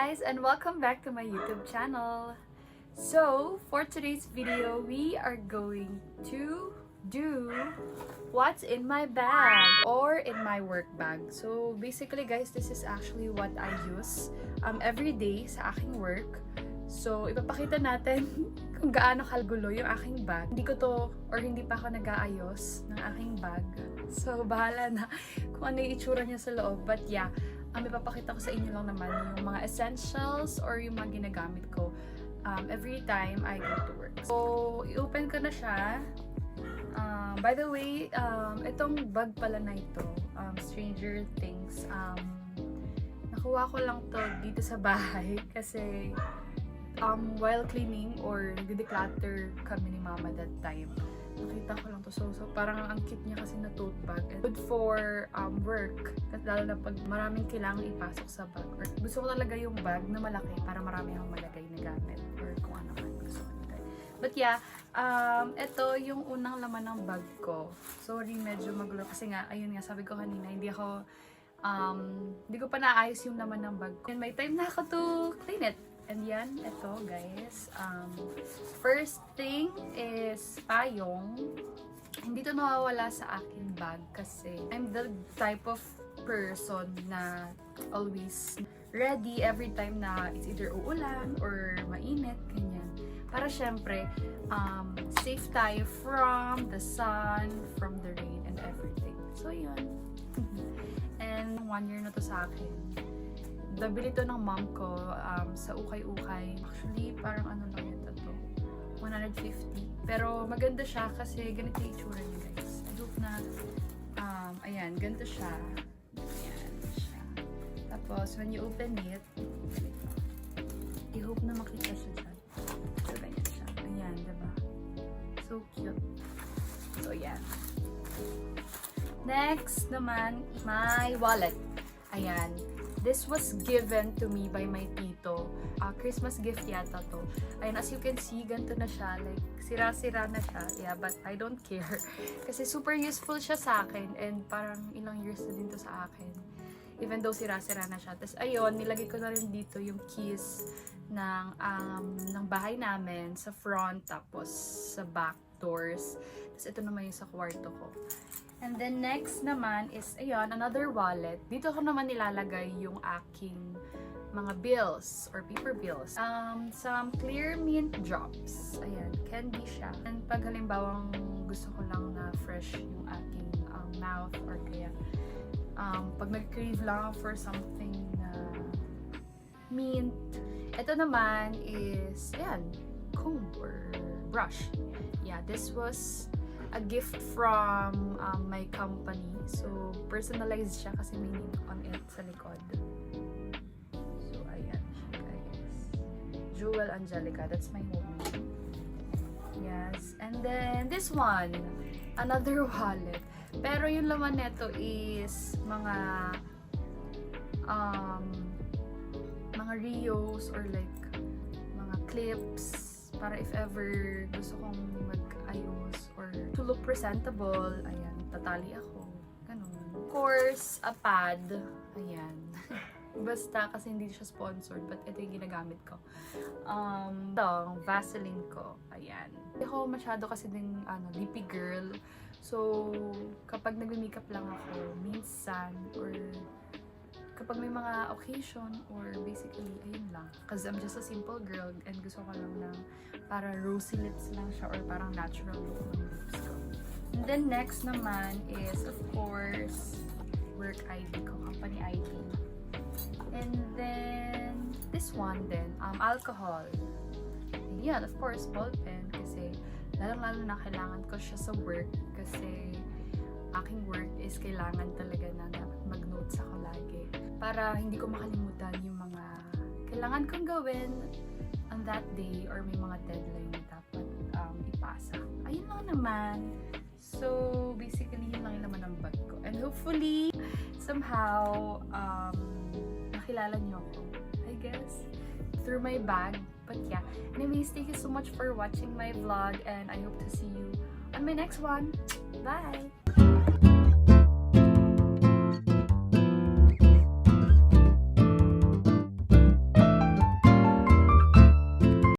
guys, and welcome back to my YouTube channel. So, for today's video, we are going to do what's in my bag or in my work bag. So, basically guys, this is actually what I use every day sa aking work. So, ipapakita natin kung gaano kagulo yung aking bag. Hindi ko to, or hindi pa ako nag-aayos ng aking bag. So, bahala na kung ano yung itsura niya sa loob. But yeah, ipapakita ko sa inyo lang naman yung mga essentials or yung mga ginagamit ko every time I go to work. So, i-open ko na siya. By the way, itong bag pala na ito, Stranger Things, nakuha ko lang to dito sa bahay kasi while cleaning or nag-declutter kami ni mama that time, nakita ko lang to. So parang ang cute niya kasi na tote bag. And good for work, at lalo na pag maraming kailangan ipasok sa bag. Or gusto ko talaga yung bag na malaki para marami akong malagay na gamit or kung ano man gusto ko nilagay. But yeah, ito yung unang laman ng bag ko. Sorry, medyo magulo kasi nga, ayun nga, sabi ko kanina, hindi ko pa naayos yung laman ng bag ko. And may time na ako to clean it. And yan, ito guys. First thing is payong. Hindi to nawawala sa aking bag kasi I'm the type of person na always ready every time na it's either uulan or mainit, ganyan. Para syempre, safe tayo from the sun, from the rain, and everything. So yun. And 1 year na to sa akin. Nabili to ng mom ko sa ukay-ukay. Actually, parang ano lang yun to, 150. Pero maganda siya kasi ganito yung itsura niya, guys. I hope na, ayan, ganito siya. Ayan siya. Tapos, when you open it, ganito. I hope na makita siya dyan. So, ganyan siya. Ayan, diba? So cute. So, ayan. Next naman, my wallet. Ayan. This was given to me by my tito. Christmas gift yata to. Ayun, as you can see, ganito na siya. Like, sira-sira na siya. Yeah, but I don't care. Kasi super useful siya sa akin. And parang ilang years na din to sa akin. Even though sira-sira na siya. Tapos ayun, nilagay ko na rin dito yung keys ng bahay namin sa front. Tapos sa back doors. Tapos ito naman yung sa kwarto ko. And then next naman is, ayun, another wallet. Dito ko naman nilalagay yung aking mga bills or paper bills. Some clear mint drops. Ayan, candy siya. And pag halimbawang gusto ko lang na fresh yung aking mouth or kaya pag nag-crave lang for something na mint. Ito naman is, ayan, comb or brush. Yeah, this was a gift from my company. So, personalized siya kasi may name on it sa likod. So, ayan siya, guys. Jewel Angelica. That's my home name. Yes. And then, this one. Another wallet. Pero yung laman nito is mga reos or like mga clips para if ever gusto kong mag-ayos or to look presentable, ayan, tatali ako, ganun. Of course, a pad, ayan. Basta kasi hindi siya sponsored, but ito yung ginagamit ko. Ito, Vaseline ko, ayan. Hindi ako masyado kasi din, lippy girl. So, kapag nag-makeup lang ako, minsan, or kapag may mga occasion or basically, ayun lang. Because I'm just a simple girl and gusto ko lang ng para rosy lips lang siya or parang natural look ng lips ko. And then next naman is, of course, work ID ko, company ID. And then, this one din, alcohol. And yan, of course, ball pen kasi lalong-lalo na kailangan ko siya sa work kasi aking work is kailangan talaga na dapat mag-notes ako lagi para hindi ko makalimutan yung mga kailangan kong gawin on that day or may mga deadline na dapat ipasa. Ayun lang naman. So, basically, yun lang yung naman ng bag ko. And hopefully, somehow, nakilala niyo ako, I guess, through my bag. But yeah, anyways, thank you so much for watching my vlog and I hope to see you on my next one. Bye!